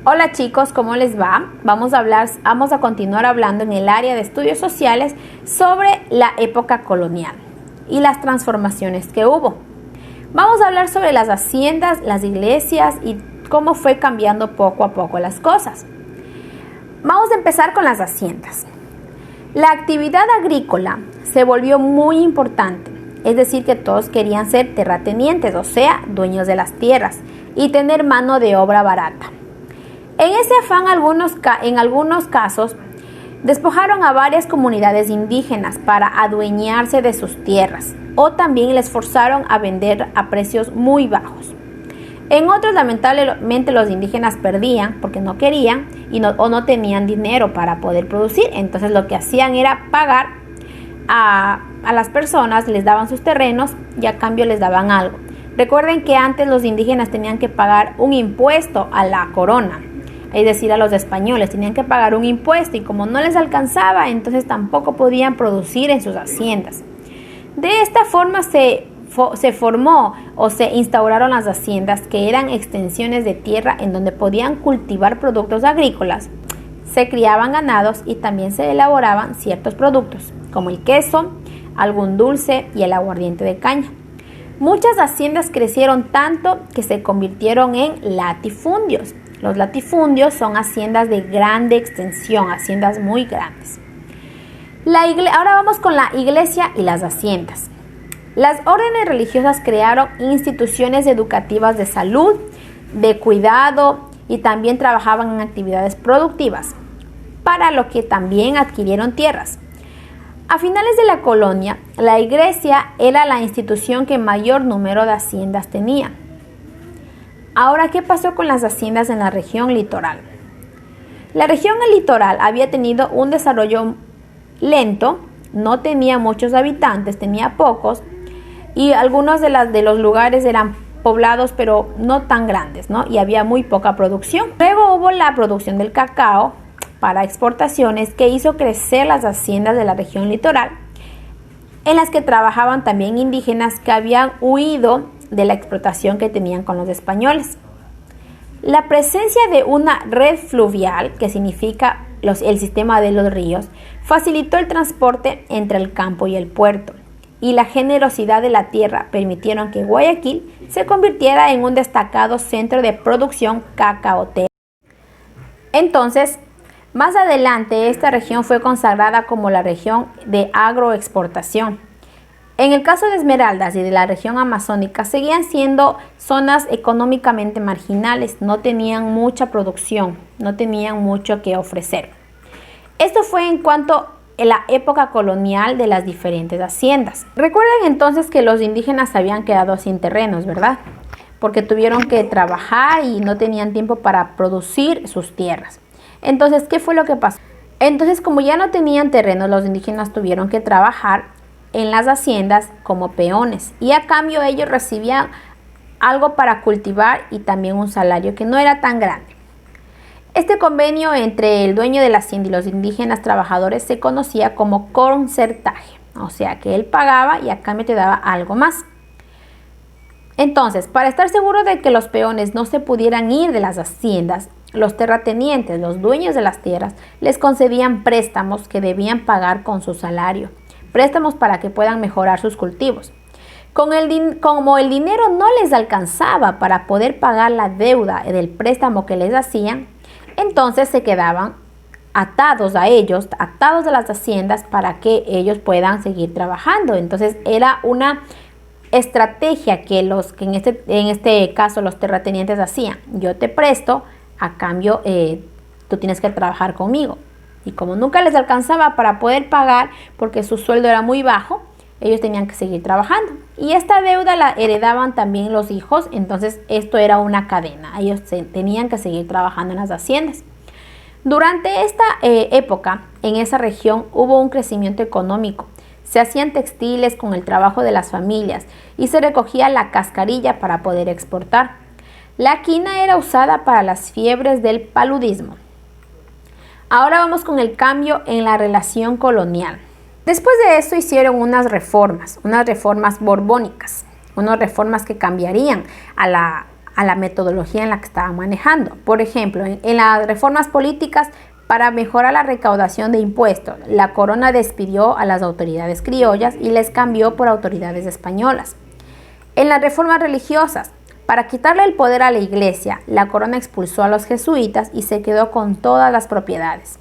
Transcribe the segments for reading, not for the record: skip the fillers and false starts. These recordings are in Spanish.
Hola chicos, ¿cómo les va? Vamos a continuar hablando en el área de estudios sociales sobre la época colonial y las transformaciones que hubo. Vamos a hablar sobre las haciendas, las iglesias y cómo fue cambiando poco a poco las cosas. Vamos a empezar con las haciendas. La actividad agrícola se volvió muy importante, es decir, que todos querían ser terratenientes, o sea, dueños de las tierras y tener mano de obra barata. En ese afán, en algunos casos, despojaron a varias comunidades indígenas para adueñarse de sus tierras o también les forzaron a vender a precios muy bajos. En otros, lamentablemente, los indígenas perdían porque no querían o no tenían dinero para poder producir. Entonces, lo que hacían era pagar a las personas, les daban sus terrenos y a cambio les daban algo. Recuerden que antes los indígenas tenían que pagar un impuesto a la corona. Es decir, a los españoles tenían que pagar un impuesto y como no les alcanzaba, entonces tampoco podían producir en sus haciendas. De esta forma se formó o se instauraron las haciendas, que eran extensiones de tierra en donde podían cultivar productos agrícolas, se criaban ganados y también se elaboraban ciertos productos, como el queso, algún dulce y el aguardiente de caña. Muchas haciendas crecieron tanto que se convirtieron en latifundios. Los latifundios son haciendas de grande extensión, haciendas muy grandes. Ahora vamos con la iglesia y las haciendas. Las órdenes religiosas crearon instituciones educativas de salud, de cuidado y también trabajaban en actividades productivas, para lo que también adquirieron tierras. A finales de la colonia, la iglesia era la institución que mayor número de haciendas tenía. Ahora, ¿qué pasó con las haciendas en la región litoral? La región litoral había tenido un desarrollo lento, no tenía muchos habitantes, tenía pocos, y algunos de los lugares eran poblados, pero no tan grandes, ¿no? Y había muy poca producción. Luego hubo la producción del cacao para exportaciones, que hizo crecer las haciendas de la región litoral, en las que trabajaban también indígenas que habían huido de la explotación que tenían con los españoles. La presencia de una red fluvial, que significa el sistema de los ríos, facilitó el transporte entre el campo y el puerto, y la generosidad de la tierra permitieron que Guayaquil se convirtiera en un destacado centro de producción cacaotera. Entonces, más adelante, esta región fue consagrada como la región de agroexportación. En el caso de Esmeraldas y de la región amazónica, seguían siendo zonas económicamente marginales, no tenían mucha producción, no tenían mucho que ofrecer. Esto fue en cuanto a la época colonial de las diferentes haciendas. Recuerden entonces que los indígenas habían quedado sin terrenos, ¿verdad? Porque tuvieron que trabajar y no tenían tiempo para producir sus tierras. Entonces, ¿qué fue lo que pasó? Entonces, como ya no tenían terrenos, los indígenas tuvieron que trabajar en las haciendas como peones y a cambio ellos recibían algo para cultivar y también un salario que no era tan grande. Este convenio entre el dueño de la hacienda y los indígenas trabajadores se conocía como concertaje, o sea que él pagaba y a cambio te daba algo más. Entonces, para estar seguro de que los peones no se pudieran ir de las haciendas, los terratenientes, los dueños de las tierras, les concedían préstamos que debían pagar con su salario. Préstamos para que puedan mejorar sus cultivos. Como el dinero no les alcanzaba para poder pagar la deuda del préstamo que les hacían, entonces se quedaban atados a ellos, atados a las haciendas para que ellos puedan seguir trabajando. Entonces era una estrategia que en este caso los terratenientes hacían. Yo te presto, a cambio tú tienes que trabajar conmigo. Y como nunca les alcanzaba para poder pagar, porque su sueldo era muy bajo, ellos tenían que seguir trabajando. Y esta deuda la heredaban también los hijos, entonces esto era una cadena. Ellos tenían que seguir trabajando en las haciendas. Durante esta época, en esa región hubo un crecimiento económico. Se hacían textiles con el trabajo de las familias y se recogía la cascarilla para poder exportar. La quina era usada para las fiebres del paludismo. Ahora vamos con el cambio en la relación colonial. Después de esto hicieron unas reformas borbónicas, unas reformas que cambiarían a a la metodología en la que estaban manejando. Por ejemplo, en las reformas políticas para mejorar la recaudación de impuestos, la corona despidió a las autoridades criollas y les cambió por autoridades españolas. En las reformas religiosas, para quitarle el poder a la iglesia, la corona expulsó a los jesuitas y se quedó con todas las propiedades.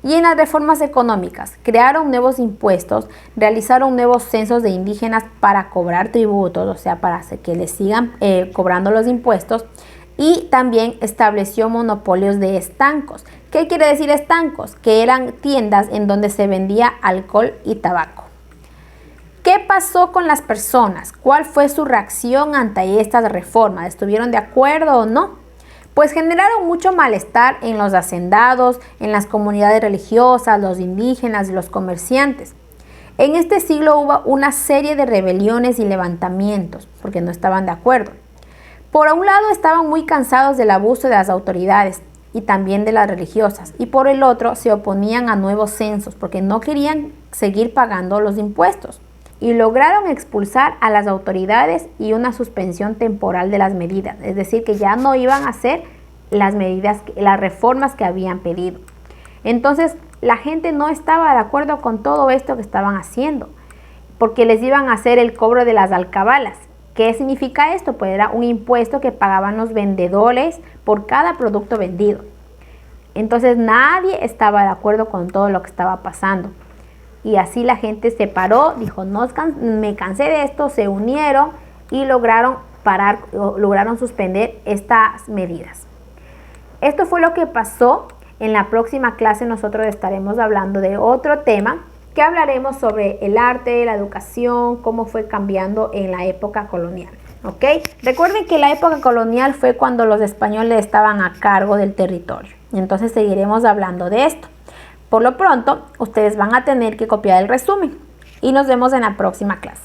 Y en las reformas económicas, crearon nuevos impuestos, realizaron nuevos censos de indígenas para cobrar tributos, o sea, para que les sigan cobrando los impuestos, y también estableció monopolios de estancos. ¿Qué quiere decir estancos? Que eran tiendas en donde se vendía alcohol y tabaco. ¿Qué pasó con las personas? ¿Cuál fue su reacción ante estas reformas? ¿Estuvieron de acuerdo o no? Pues generaron mucho malestar en los hacendados, en las comunidades religiosas, los indígenas y los comerciantes. En este siglo hubo una serie de rebeliones y levantamientos porque no estaban de acuerdo. Por un lado estaban muy cansados del abuso de las autoridades y también de las religiosas, y por el otro se oponían a nuevos censos porque no querían seguir pagando los impuestos. Y lograron expulsar a las autoridades y una suspensión temporal de las medidas, es decir, que ya no iban a hacer las reformas que habían pedido. Entonces, la gente no estaba de acuerdo con todo esto que estaban haciendo, porque les iban a hacer el cobro de las alcabalas. ¿Qué significa esto? Pues era un impuesto que pagaban los vendedores por cada producto vendido. Entonces, nadie estaba de acuerdo con todo lo que estaba pasando. Y así la gente se paró, dijo, no, me cansé de esto, se unieron y lograron suspender estas medidas. Esto fue lo que pasó. En la próxima clase nosotros estaremos hablando de otro tema que hablaremos sobre el arte, la educación, cómo fue cambiando en la época colonial. ¿Ok? Recuerden que la época colonial fue cuando los españoles estaban a cargo del territorio. Entonces seguiremos hablando de esto. Por lo pronto, ustedes van a tener que copiar el resumen y nos vemos en la próxima clase.